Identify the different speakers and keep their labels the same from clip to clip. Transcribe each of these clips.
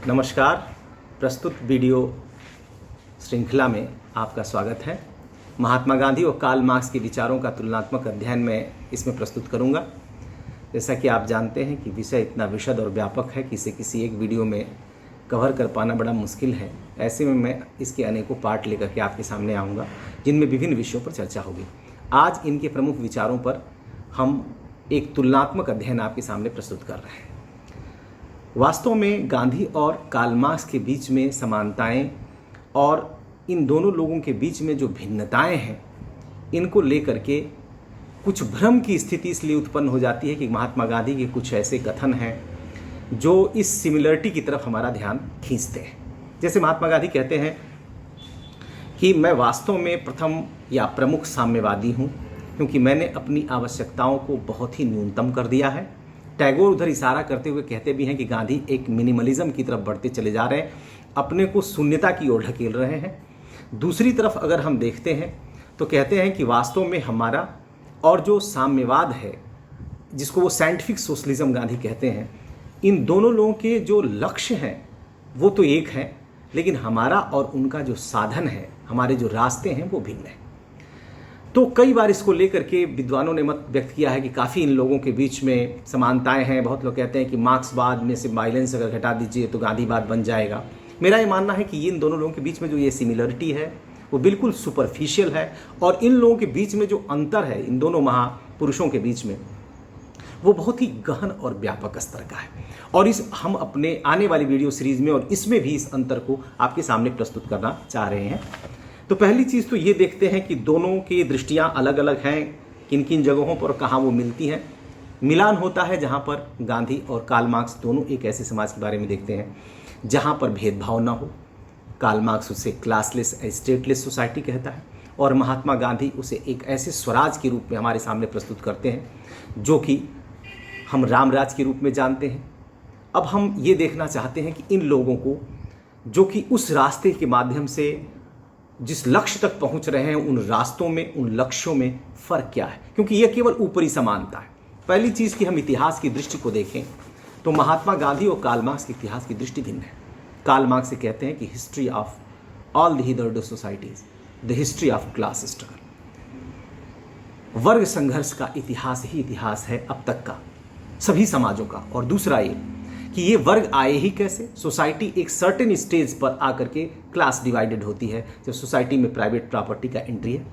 Speaker 1: नमस्कार। प्रस्तुत वीडियो श्रृंखला में आपका स्वागत है। महात्मा गांधी और कार्ल मार्क्स के विचारों का तुलनात्मक अध्ययन मैं इसमें प्रस्तुत करूंगा। जैसा कि आप जानते हैं कि विषय इतना विशद और व्यापक है कि इसे किसी एक वीडियो में कवर कर पाना बड़ा मुश्किल है। ऐसे में मैं इसके अनेकों पार्ट लेकर के आपके सामने आऊँगा जिनमें विभिन्न विषयों पर चर्चा होगी। आज इनके प्रमुख विचारों पर हम एक तुलनात्मक अध्ययन आपके सामने प्रस्तुत कर रहे हैं। वास्तव में गांधी और कार्ल मार्क्स के बीच में समानताएं और इन दोनों लोगों के बीच में जो भिन्नताएं हैं, इनको लेकर के कुछ भ्रम की स्थिति इसलिए उत्पन्न हो जाती है कि महात्मा गांधी के कुछ ऐसे कथन हैं जो इस सिमिलरिटी की तरफ हमारा ध्यान खींचते हैं। जैसे महात्मा गांधी कहते हैं कि मैं वास्तव में प्रथम या प्रमुख साम्यवादी हूँ क्योंकि मैंने अपनी आवश्यकताओं को बहुत ही न्यूनतम कर दिया है। टैगोर उधर इशारा करते हुए कहते भी हैं कि गांधी एक मिनिमलिज्म की तरफ बढ़ते चले जा रहे हैं, अपने को शून्यता की ओर ढकेल रहे हैं। दूसरी तरफ अगर हम देखते हैं तो कहते हैं कि वास्तव में हमारा और जो साम्यवाद है, जिसको वो साइंटिफिक सोशलिज्म गांधी कहते हैं, इन दोनों लोगों के जो लक्ष्य हैं वो तो एक है, लेकिन हमारा और उनका जो साधन है, हमारे जो रास्ते हैं वो भिन्न है। तो कई बार इसको लेकर के विद्वानों ने मत व्यक्त किया है कि काफ़ी इन लोगों के बीच में समानताएं हैं। बहुत लोग कहते हैं कि मार्क्सवाद में से वायलेंस अगर घटा दीजिए तो गांधीवाद बन जाएगा। मेरा ये मानना है कि इन दोनों लोगों के बीच में जो ये सिमिलरिटी है वो बिल्कुल सुपरफिशियल है, और इन लोगों के बीच में जो अंतर है इन दोनों महापुरुषों के बीच में वो बहुत ही गहन और व्यापक स्तर का है। और इस हम अपने आने वाली वीडियो सीरीज में और इसमें भी इस अंतर को आपके सामने प्रस्तुत करना चाह रहे हैं। तो पहली चीज़ तो ये देखते हैं कि दोनों की दृष्टियाँ अलग अलग हैं, किन किन जगहों पर कहाँ वो मिलती हैं। मिलान होता है जहाँ पर गांधी और कार्ल मार्क्स दोनों एक ऐसे समाज के बारे में देखते हैं जहाँ पर भेदभाव ना हो। कार्ल मार्क्स उसे क्लासलेस स्टेटलेस सोसाइटी कहता है और महात्मा गांधी उसे एक ऐसे स्वराज के रूप में हमारे सामने प्रस्तुत करते हैं जो कि हम रामराज के रूप में जानते हैं। अब हम ये देखना चाहते हैं कि इन लोगों को जो कि उस रास्ते के माध्यम से जिस लक्ष्य तक पहुंच रहे हैं, उन रास्तों में, उन लक्ष्यों में फ़र्क क्या है, क्योंकि यह केवल ऊपरी समानता है। पहली चीज़ कि हम इतिहास की दृष्टि को देखें तो महात्मा गांधी और कार्ल मार्क्स के इतिहास की दृष्टि भिन्न है। कार्ल मार्क्स से कहते हैं कि history of all the hitherto societies the history of class struggle. वर्ग संघर्ष का इतिहास ही इतिहास है अब तक का सभी समाजों का। और दूसरा ये कि ये वर्ग आए ही कैसे। सोसाइटी एक सर्टेन स्टेज पर आकर के क्लास डिवाइडेड होती है जब सोसाइटी में प्राइवेट प्रॉपर्टी का एंट्री है,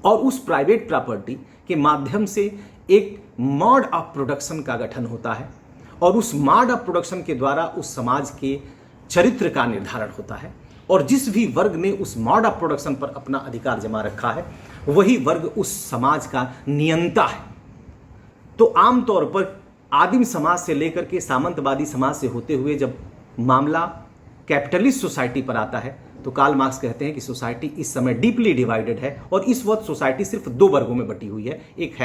Speaker 1: और उस प्राइवेट प्रॉपर्टी के माध्यम से एक मोड ऑफ प्रोडक्शन का गठन होता है, और उस मोड ऑफ प्रोडक्शन के द्वारा उस समाज के चरित्र का निर्धारण होता है। और जिस भी वर्ग ने उस मोड ऑफ प्रोडक्शन पर अपना अधिकार जमा रखा है वही वर्ग उस समाज का नियंता है। तो आमतौर पर आदिम समाज से लेकर के सामंतवादी समाज से होते हुए जब मामला कैपिटलिस्ट सोसाइटी पर आता है तो कार्ल मार्क्स कहते हैं कि सोसाइटी इस समय डीपली डिवाइडेड है, और इस वक्त सोसाइटी सिर्फ दो वर्गों में बटी हुई है, एक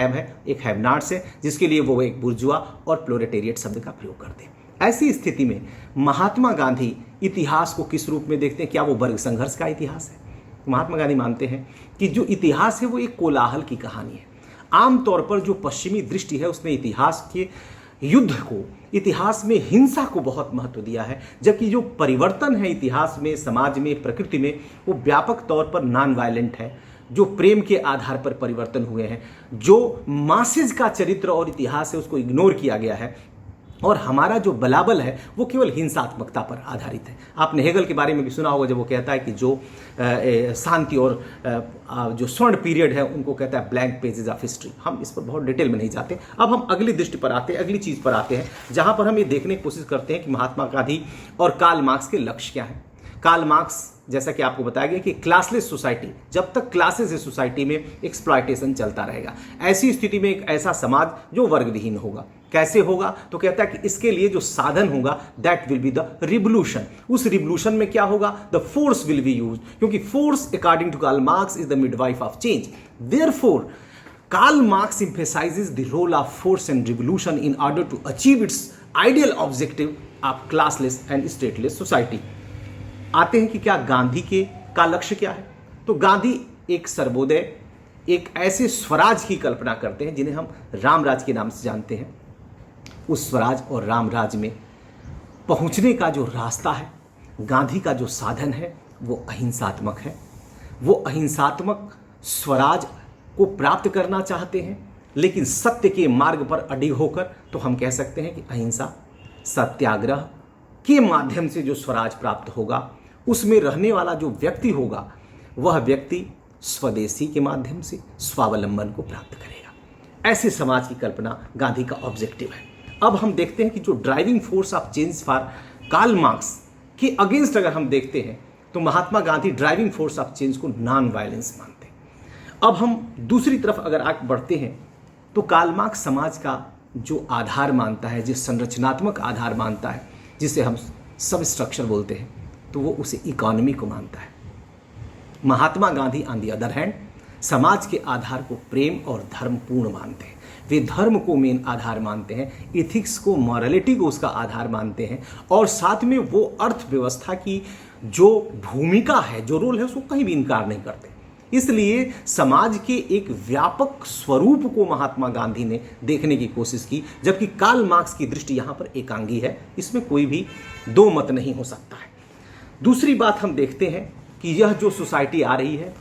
Speaker 1: हैव नॉट्स है, जिसके लिए वो एक बुर्जुआ और प्रोलेटेरिएट शब्द का प्रयोग करते हैं। ऐसी स्थिति में महात्मा गांधी इतिहास को किस रूप में देखते हैं? क्या वो वर्ग संघर्ष का इतिहास है? महात्मा गांधी मानते हैं कि जो इतिहास है वो एक कोलाहल की कहानी है। आमतौर पर जो पश्चिमी दृष्टि है उसने इतिहास के युद्ध को, इतिहास में हिंसा को बहुत महत्व दिया है, जबकि जो परिवर्तन है इतिहास में, समाज में, प्रकृति में, वो व्यापक तौर पर नॉन वायलेंट है। जो प्रेम के आधार पर परिवर्तन हुए हैं, जो मासेज का चरित्र और इतिहास है उसको इग्नोर किया गया है, और हमारा जो बलाबल है वो केवल हिंसात्मकता पर आधारित है। आपने हेगल के बारे में भी सुना होगा जब वो कहता है कि जो शांति और जो स्वर्ण पीरियड है उनको कहता है ब्लैंक पेजेस ऑफ हिस्ट्री। हम इस पर बहुत डिटेल में नहीं जाते। अब हम अगली दृष्टि पर आते हैं, अगली चीज़ पर आते हैं जहाँ पर हम ये देखने की कोशिश करते हैं कि महात्मा गांधी और कार्ल मार्क्स के लक्ष्य क्या हैं। कार्ल मार्क्स, जैसा कि आपको बताया गया कि क्लासलेस सोसाइटी, जब तक क्लासेस है सोसाइटी में एक्सप्लॉयटेशन चलता रहेगा। ऐसी स्थिति में एक ऐसा समाज जो वर्गविहीन होगा। कैसे होगा? तो कहता है कि इसके लिए जो साधन होगा that will be the revolution. उस रिवोल्यूशन में क्या होगा? The force will be use, क्योंकि force according to Karl Marx is the midwife of change. Therefore Karl Marx emphasizes the role of force and revolution in order to achieve its ideal objective of classless and stateless society। आते हैं कि क्या गांधी के का लक्ष्य क्या है? तो गांधी एक सर्वोदय, एक ऐसे स्वराज की कल्पना करते हैं जिन्हें हम रामराज के नाम से जानते हैं। उस स्वराज और रामराज में पहुंचने का जो रास्ता है, गांधी का जो साधन है वो अहिंसात्मक है। वो अहिंसात्मक स्वराज को प्राप्त करना चाहते हैं, लेकिन सत्य के मार्ग पर अडिग होकर। तो हम कह सकते हैं कि अहिंसा, सत्याग्रह के माध्यम से जो स्वराज प्राप्त होगा, उसमें रहने वाला जो व्यक्ति होगा, वह व्यक्ति स्वदेशी के माध्यम से स्वावलंबन को प्राप्त करेगा। ऐसे समाज की कल्पना गांधी का ऑब्जेक्टिव है। अब हम देखते हैं कि जो driving force of change for Karl Marx के अगेंस्ट अगर हम देखते हैं तो Mahatma Gandhi driving force of change को नॉन वायलेंस मानते हैं। अब हम दूसरी तरफ अगर आगे बढ़ते हैं तो कार्ल मार्क्स समाज का जो आधार मानता है, जो संरचनात्मक आधार मानता है, जिसे हम सब स्ट्रक्चर बोलते हैं, तो वो उसे इकोनॉमी को मानता है। Mahatma Gandhi on the other hand समाज के आधार को प्रेम और धर्म पूर्ण मानते हैं। वे धर्म को मेन आधार मानते हैं, इथिक्स को, मॉरलिटी को उसका आधार मानते हैं, और साथ में वो अर्थव्यवस्था की जो भूमिका है, जो रोल है, उसको कहीं भी इनकार नहीं करते। इसलिए समाज के एक व्यापक स्वरूप को महात्मा गांधी ने देखने की कोशिश की, जबकि कार्ल मार्क्स की दृष्टि यहाँ पर एकांगी है। इसमें कोई भी दो मत नहीं हो सकता है। दूसरी बात हम देखते हैं कि यह जो सोसाइटी आ रही है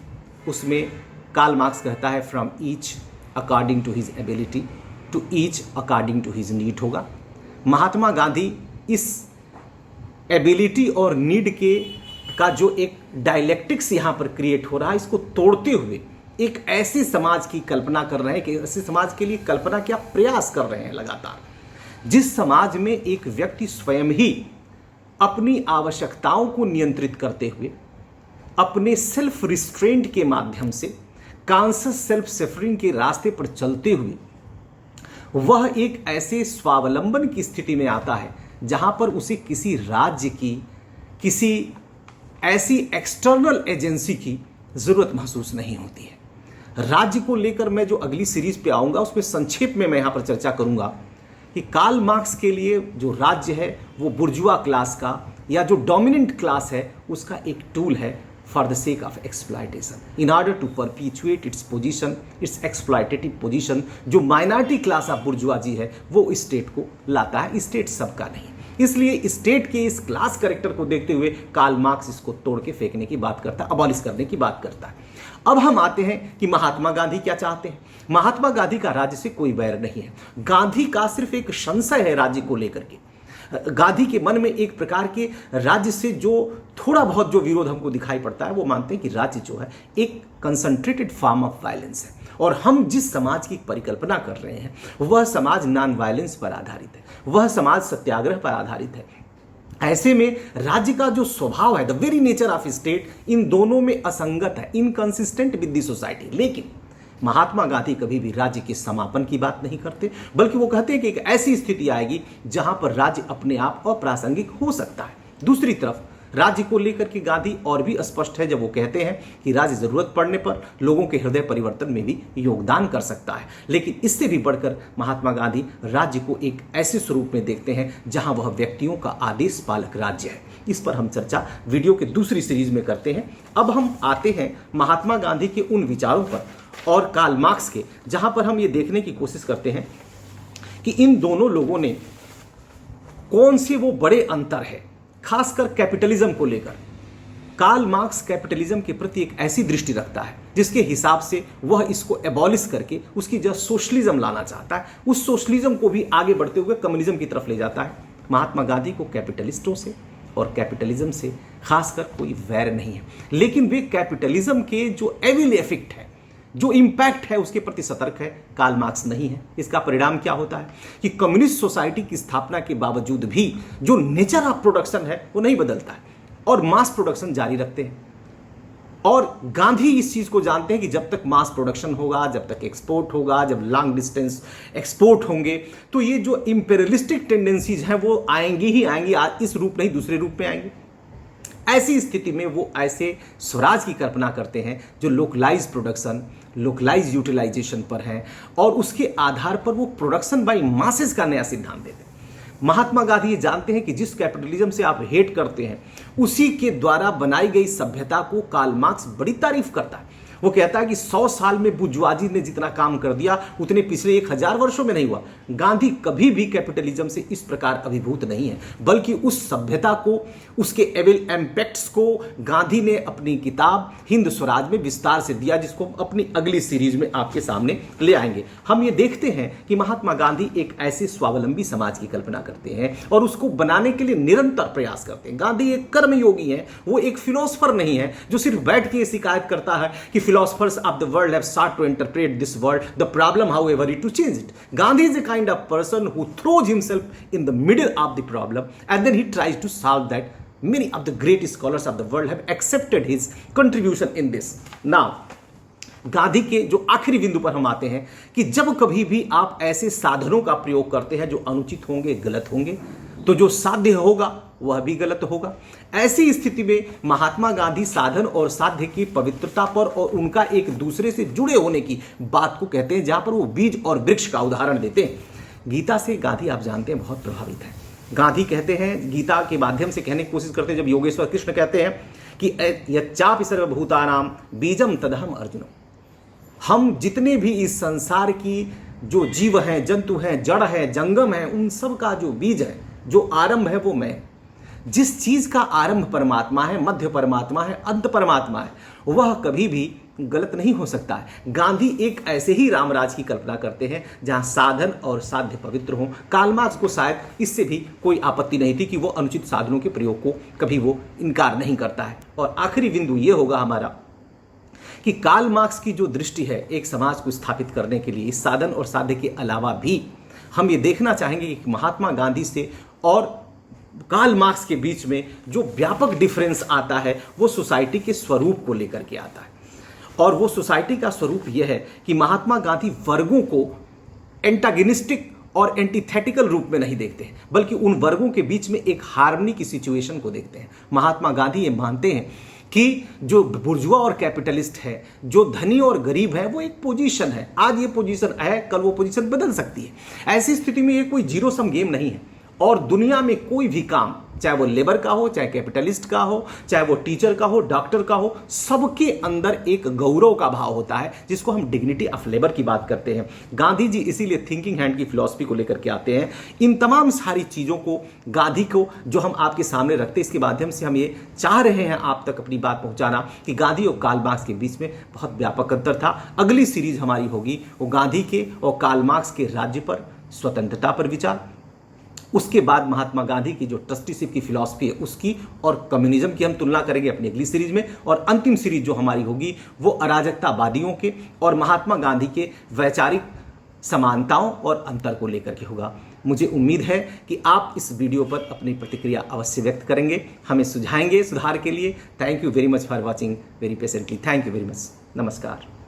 Speaker 1: उसमें कार्ल मार्क्स कहता है from each according to his ability to each according to his need होगा। महात्मा गांधी इस एबिलिटी और नीड के का जो एक डायलेक्टिक्स यहाँ पर क्रिएट हो रहा है, इसको तोड़ते हुए एक ऐसे समाज की कल्पना कर रहे हैं कि ऐसे समाज के लिए कल्पना क्या प्रयास कर रहे हैं लगातार, जिस समाज में एक व्यक्ति स्वयं ही अपनी आवश्यकताओं को नियंत्रित करते हुए, अपने सेल्फ रिस्ट्रेंट के माध्यम से, कॉन्शियस सेल्फ सफरिंग के रास्ते पर चलते हुए वह एक ऐसे स्वावलंबन की स्थिति में आता है जहां पर उसे किसी राज्य की, किसी ऐसी एक्सटर्नल एजेंसी की जरूरत महसूस नहीं होती है। राज्य को लेकर मैं जो अगली सीरीज पे आऊंगा उसमें संक्षेप में मैं यहां पर चर्चा करूंगा कि कार्ल मार्क्स के लिए जो राज्य है वो बुर्जुआ क्लास का या जो डोमिनेंट क्लास है उसका एक टूल है for the sake of exploitation, in order to perpetuate its position, its exploitative position. जो माइनॉरिटी क्लास ऑफ बुर्जुआजी है वो स्टेट को लाता है, स्टेट सबका नहीं। इसलिए स्टेट के इस क्लास कैरेक्टर को देखते हुए कार्ल मार्क्स इसको तोड़ के फेंकने की बात करता है, अबॉलिश करने की बात करता है। अब हम आते हैं कि महात्मा गांधी क्या चाहते हैं। महात्मा गांधी का राज्य से कोई वैर नहीं है। गांधी का सिर्फ एक संशय है राज्य को लेकर के। गांधी के मन में एक प्रकार के राज्य से जो थोड़ा बहुत जो विरोध हमको दिखाई पड़ता है, वो मानते हैं कि राज्य जो है एक कंसंट्रेटेड फॉर्म ऑफ वायलेंस है, और हम जिस समाज की परिकल्पना कर रहे हैं वह समाज नॉन वायलेंस पर आधारित है, वह समाज सत्याग्रह पर आधारित है। ऐसे में राज्य का जो स्वभाव है, the very nature of state, इन दोनों में असंगत है, इनकंसिस्टेंट विद द सोसाइटी। लेकिन महात्मा गांधी कभी भी राज्य के समापन की बात नहीं करते, बल्कि वो कहते हैं कि एक ऐसी स्थिति आएगी जहां पर राज्य अपने आप अप्रासंगिक हो सकता है। दूसरी तरफ राज्य को लेकर के गांधी और भी स्पष्ट है जब वो कहते हैं कि राज्य जरूरत पड़ने पर लोगों के हृदय परिवर्तन में भी योगदान कर सकता है। लेकिन इससे भी बढ़कर महात्मा गांधी राज्य को एक ऐसे स्वरूप में देखते हैं जहां वह व्यक्तियों का आदेश पालक राज्य है। इस पर हम चर्चा वीडियो के दूसरी सीरीज में करते हैं। अब हम आते हैं महात्मा गांधी के उन विचारों पर और कार्ल मार्क्स के, जहां पर हम ये देखने की कोशिश करते हैं कि इन दोनों लोगों ने कौन से वो बड़े अंतर है, खासकर कैपिटलिज्म को लेकर। कार्ल मार्क्स कैपिटलिज्म के प्रति एक ऐसी दृष्टि रखता है जिसके हिसाब से वह इसको एबॉलिश करके उसकी जगह सोशलिज्म लाना चाहता है, उस सोशलिज्म को भी आगे बढ़ते हुए कम्युनिज्म की तरफ ले जाता है। महात्मा गांधी को कैपिटलिस्टों से और कैपिटलिज्म से खासकर कोई वैर नहीं है, लेकिन वे कैपिटलिज्म के जो एविल इफेक्ट है, जो इंपैक्ट है, उसके प्रति सतर्क है। कार्ल मार्क्स नहीं है। इसका परिणाम क्या होता है कि कम्युनिस्ट सोसाइटी की स्थापना के बावजूद भी जो नेचर ऑफ प्रोडक्शन है वो नहीं बदलता है और मास प्रोडक्शन जारी रखते हैं। और गांधी इस चीज को जानते हैं कि जब तक मास प्रोडक्शन होगा, जब तक एक्सपोर्ट होगा, जब लॉन्ग डिस्टेंस एक्सपोर्ट होंगे, तो ये जो इंपेरियलिस्टिक टेंडेंसीज हैं वो आएंगी ही आएंगी, इस रूप नहीं दूसरे रूप में आएंगी। ऐसी स्थिति में वो ऐसे स्वराज की कल्पना करते हैं जो लोकलाइज प्रोडक्शन, लोकलाइज यूटिलाइजेशन पर है, और उसके आधार पर वो प्रोडक्शन बाय मासेस का नया सिद्धांत देते हैं। महात्मा गांधी ये जानते हैं कि जिस कैपिटलिज्म से आप हेट करते हैं उसी के द्वारा बनाई गई सभ्यता को कार्ल मार्क्स बड़ी तारीफ करता है। वो कहता है कि 100 साल में बुर्जुआजी ने जितना काम कर दिया उतने पिछले 1000 वर्षों में नहीं हुआ। गांधी कभी भी कैपिटलिज्म से इस प्रकार अभिभूत नहीं है, बल्कि उस सभ्यता को, उसके एविल इम्पैक्ट्स को गांधी ने अपनी किताब हिंद स्वराज में विस्तार से दिया, जिसको अपनी अगली सीरीज में आपके सामने ले आएंगे। हम ये देखते हैं कि महात्मा गांधी एक ऐसे स्वावलंबी समाज की कल्पना करते हैं और उसको बनाने के लिए निरंतर प्रयास करते हैं। गांधी एक कर्मयोगी है, वो एक फिलोसफर नहीं है जो सिर्फ बैठ के शिकायत करता है कि philosophers of the world have sought to interpret this world. The problem, however, is to change it. Gandhi is a kind of person who throws himself in the middle of the problem and then he tries to solve that. Many of the great scholars of the world have accepted his contribution in this. Now, Gandhi के जो आखिरी बिंदु पर हम आते हैं कि जब कभी भी आप ऐसे साधनों का प्रयोग करते हैं जो अनुचित होंगे, गलत होंगे, तो जो साध्य होगा वह भी गलत होगा। ऐसी स्थिति में महात्मा गांधी साधन और साध्य की पवित्रता पर और उनका एक दूसरे से जुड़े होने की बात को कहते हैं, जहां पर वो बीज और वृक्ष का उदाहरण देते हैं। गीता से गांधी आप जानते हैं बहुत प्रभावित है। गांधी कहते हैं, गीता के माध्यम से कहने की कोशिश करते हैं, जब योगेश्वर कृष्ण कहते हैं कि यच्चापि सर्वभूतानां बीजम तदहम अर्जुन, हम जितने भी इस संसार की जो जीव हैं, जंतु हैं, जड़ है, जंगम है, उन सब का जो बीज है, जो आरंभ है, वो मैं। जिस चीज का आरंभ परमात्मा है, मध्य परमात्मा है, अंत परमात्मा है, वह कभी भी गलत नहीं हो सकता है। गांधी एक ऐसे ही रामराज की कल्पना करते हैं जहां साधन और साध्य पवित्र हों। कार्ल मार्क्स को शायद इससे भी कोई आपत्ति नहीं थी कि वो अनुचित साधनों के प्रयोग को कभी वो इनकार नहीं करता है। और आखिरी बिंदु ये होगा हमारा कि कार्ल मार्क्स की जो दृष्टि है एक समाज को स्थापित करने के लिए, इस साधन और साध्य के अलावा भी हम ये देखना चाहेंगे कि महात्मा गांधी से और कार्ल मार्क्स के बीच में जो व्यापक डिफरेंस आता है वो सोसाइटी के स्वरूप को लेकर के आता है। और वो सोसाइटी का स्वरूप यह है कि महात्मा गांधी वर्गों को एंटागनिस्टिक और एंटीथेटिकल रूप में नहीं देखते हैं, बल्कि उन वर्गों के बीच में एक हार्मनी की सिचुएशन को देखते हैं। महात्मा गांधी ये मानते हैं कि जो बुर्जुआ और कैपिटलिस्ट है, जो धनी और गरीब है, वो एक पोजीशन है। आज ये पोजीशन है, कल वो पोजीशन बदल सकती है। ऐसी स्थिति में ये कोई जीरो सम गेम नहीं है और दुनिया में कोई भी काम, चाहे वो लेबर का हो, चाहे कैपिटलिस्ट का हो, चाहे वो टीचर का हो, डॉक्टर का हो, सबके अंदर एक गौरव का भाव होता है, जिसको हम डिग्निटी ऑफ लेबर की बात करते हैं। गांधी जी इसीलिए थिंकिंग हैंड की फिलॉसफी को लेकर के आते हैं। इन तमाम सारी चीज़ों को गांधी को जो हम आपके सामने रखते हैं, इसके माध्यम से हम ये चाह रहे हैं आप तक अपनी बात पहुंचाना कि गांधी और कार्ल मार्क्स के बीच में बहुत व्यापक अंतर था। अगली सीरीज हमारी होगी वो गांधी के और कार्ल मार्क्स के राज्य पर, स्वतंत्रता पर विचार। उसके बाद महात्मा गांधी की जो ट्रस्टीशिप की फिलॉसफी है उसकी और कम्युनिज्म की हम तुलना करेंगे अपनी अगली सीरीज में। और अंतिम सीरीज जो हमारी होगी वो अराजकतावादियों के और महात्मा गांधी के वैचारिक समानताओं और अंतर को लेकर के होगा। मुझे उम्मीद है कि आप इस वीडियो पर अपनी प्रतिक्रिया अवश्य व्यक्त करेंगे, हमें सुझाएंगे सुधार के लिए। Thank you very much for watching very patiently. Thank you very much. नमस्कार।